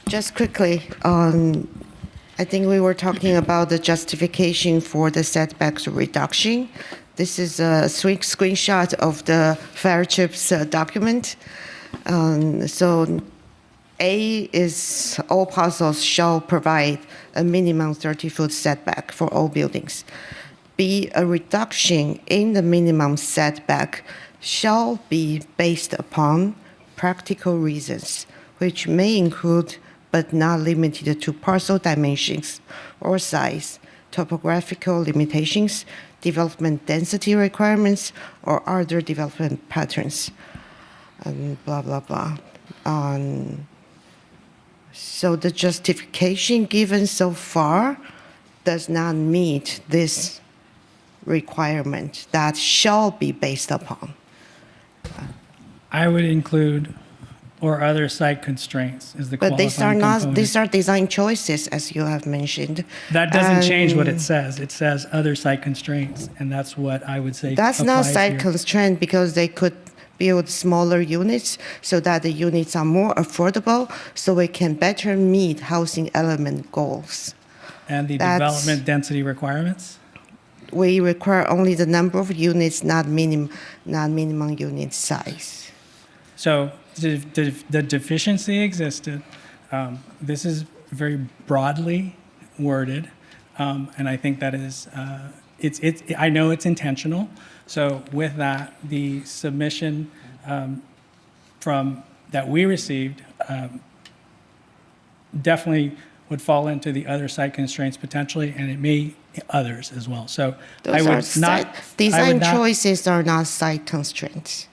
Just quickly, I think we were talking about the justification for the setbacks reduction. This is a screenshot of the fire chief's document. So A is all parcels shall provide a minimum 30-foot setback for all buildings. B, a reduction in the minimum setback shall be based upon practical reasons, which may include but not limited to parcel dimensions or size, topographical limitations, development density requirements, or other development patterns, and blah, blah, blah. So the justification given so far does not meet this requirement that shall be based upon. I would include or other site constraints is the But qualifying these are not, component. these are design choices, as you have mentioned. That doesn't change what it says. It says other site constraints, and that's what I would say That's not applies site here. constraint because they could build smaller units so that the units are more affordable so we can better meet housing element goals. And the That's- development density requirements? We require only the number of units, not minimum unit size. So the deficiency existed. This is very broadly worded, and I think that is, I know it's intentional. So with that, the submission that we received definitely would fall into the other site constraints potentially, and it may others as well. So I would Design choices are not site constraints.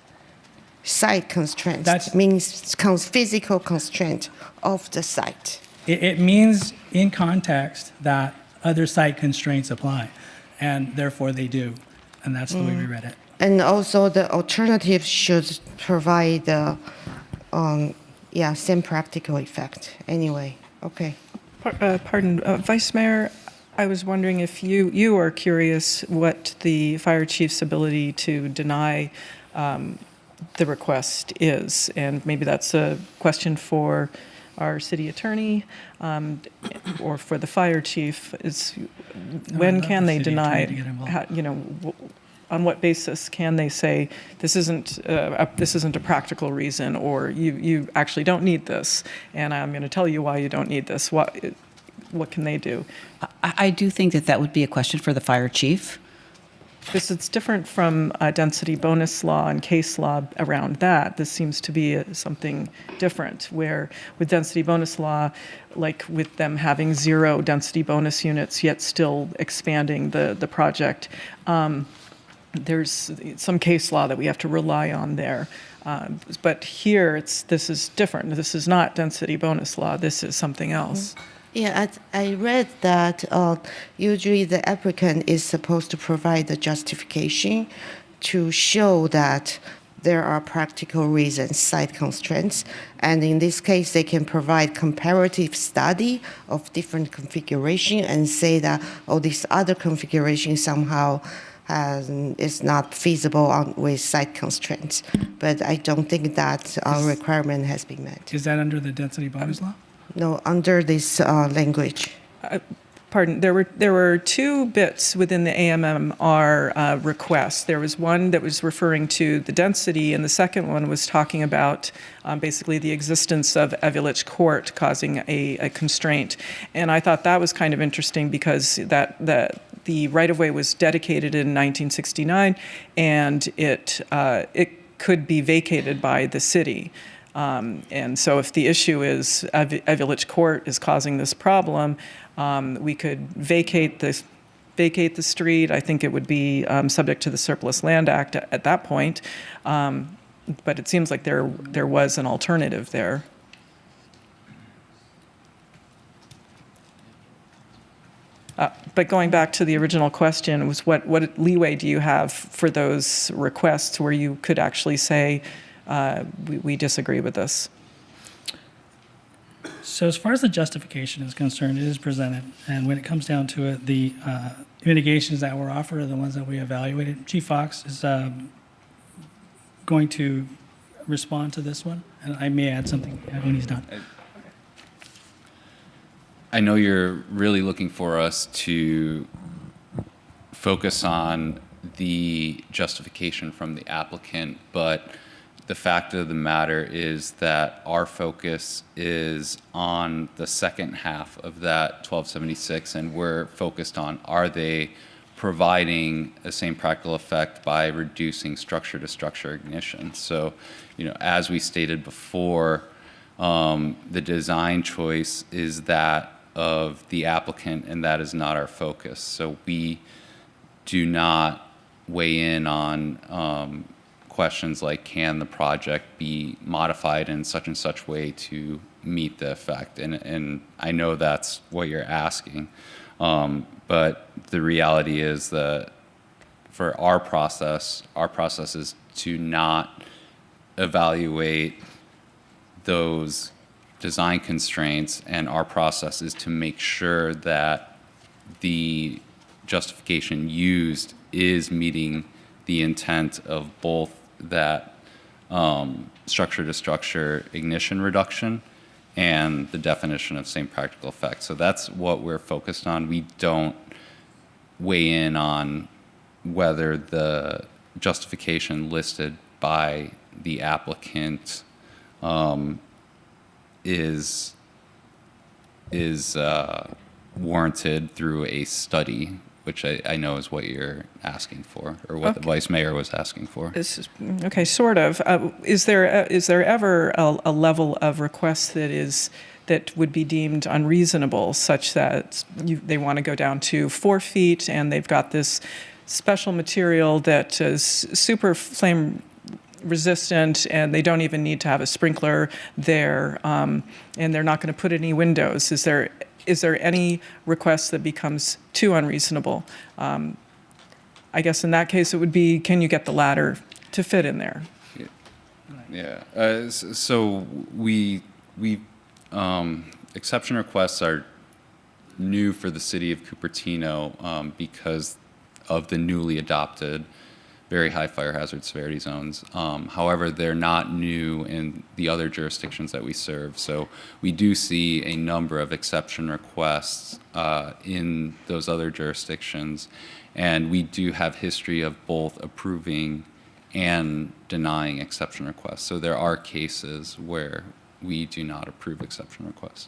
Site constraints means physical constraint of the site. It means in context that other site constraints apply, and therefore they do, and that's the way we read it. And also the alternative should provide the, same practical effect. Anyway, okay. Pardon, Vice Mayor, I was wondering if you are curious what the fire chief's ability to deny the request is, and maybe that's a question for our city attorney or for the fire chief. When can they deny? On what basis can they say this isn't a practical reason, or you actually don't need this, and I'm going to tell you why you don't need this? What can they do? I do think that would be a question for the fire chief. Because it's different from density bonus law and case law around that. This seems to be something different, where with density bonus law, like with them having 0 density bonus units, yet still expanding the project, there's some case law that we have to rely on there. But here, this is different. This is not density bonus law. This is something else. Yeah, I read that usually the applicant is supposed to provide the justification to show that there are practical reasons, site constraints, and in this case, they can provide comparative study of different configuration and say that, this other configuration somehow is not feasible with site constraints. But I don't think that requirement has been met. Is that under the density bonus law? No, under this language. Pardon, there were 2 bits within the AMMR request. There was one that was referring to the density, and the second one was talking about basically the existence of Evulich Court causing a constraint. And I thought that was kind of interesting because the right-of-way was dedicated in 1969, and it could be vacated by the city. And so if the issue is Evulich Court is causing this problem, we could vacate the street. I think it would be subject to the Surplus Land Act at that point. But it seems like there was an alternative there. But going back to the original question, was what leeway do you have for those requests where you could actually say, we disagree with this? So as far as the justification is concerned, it is presented. And when it comes down to it, the mitigations that were offered are the ones that we evaluated. Chief Fox is going to respond to this one. And I may add something when he's done. I know you're really looking for us to focus on the justification from the applicant, but the fact of the matter is that our focus is on the second half of that 1276, and we're focused on, are they providing the same practical effect by reducing structure-to-structure ignition? So, as we stated before, the design choice is that of the applicant, and that is not our focus. So we do not weigh in on questions like, can the project be modified in such and such way to meet the effect? And I know that's what you're asking, but the reality is that for our process is to not evaluate those design constraints, and our process is to make sure that the justification used is meeting the intent of both that structure-to-structure ignition reduction and the definition of same practical effect. So that's what we're focused on. We don't weigh in on whether the justification listed by the applicant is warranted through a study, which I know is what you're asking for, or what the Vice Mayor was asking for. Okay, sort of. Is there ever a level of request that would be deemed unreasonable, such that they want to go down to 4 feet and they've got this special material that is super flame resistant, and they don't even need to have a sprinkler there, and they're not going to put any windows? Is there any request that becomes too unreasonable? I guess in that case it would be, can you get the ladder to fit in there? Yeah. So we exception requests are new for the city of Cupertino because of the newly adopted very high fire hazard severity zones. However, they're not new in the other jurisdictions that we serve. So we do see a number of exception requests in those other jurisdictions. And we do have history of both approving and denying exception requests. So there are cases where we do not approve exception requests.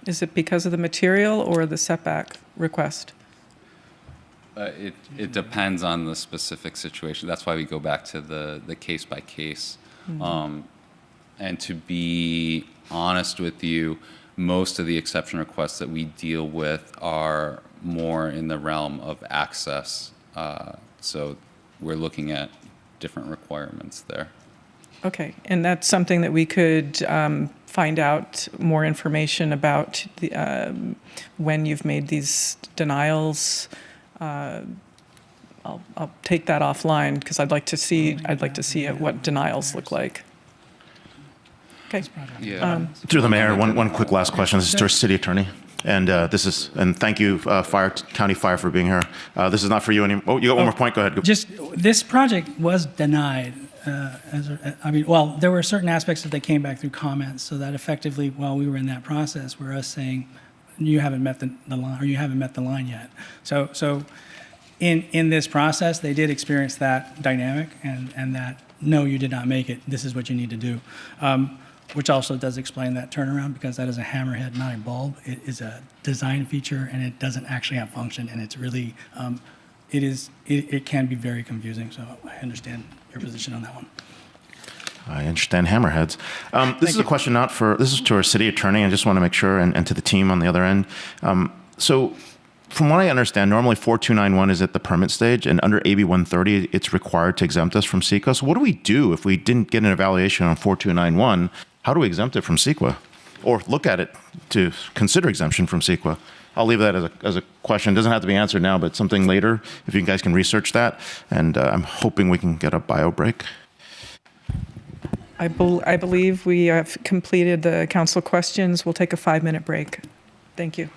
Is it because of the material or the setback request? It depends on the specific situation. That's why we go back to the case by case. And to be honest with you, most of the exception requests that we deal with are more in the realm of access. So we're looking at different requirements there. Okay, and that's something that we could find out more information about when you've made these denials. I'll take that offline because I'd like to see what denials look like. Okay. Yeah. Through the mayor, one quick last question. This is to our city attorney, and and thank you, County Fire, for being here. This is not for you anymore. Oh, you got one more point. Go ahead. Just this project was denied. There were certain aspects that they came back through comments, so that effectively, while we were in that process, were us saying, you haven't met the line, or you haven't met the line yet. So in this process, they did experience that dynamic, and that, no, you did not make it. This is what you need to do. Which also does explain that turnaround, because that is a hammerhead, not a bulb. It is a design feature, and it doesn't actually have function, and it's really, it can be very confusing. So I understand your position on that one. I understand hammerheads. This is a question this is to our city attorney. I just want to make sure, and to the team on the other end. So from what I understand, normally 4291 is at the permit stage, and under AB 130, it's required to exempt us from CEQA. So what do we do if we didn't get an evaluation on 4291? How do we exempt it from CEQA? Or look at it to consider exemption from CEQA? I'll leave that as a question. It doesn't have to be answered now, but something later, if you guys can research that. And I'm hoping we can get a bio break. I believe we have completed the council questions. We'll take a 5-minute break. Thank you.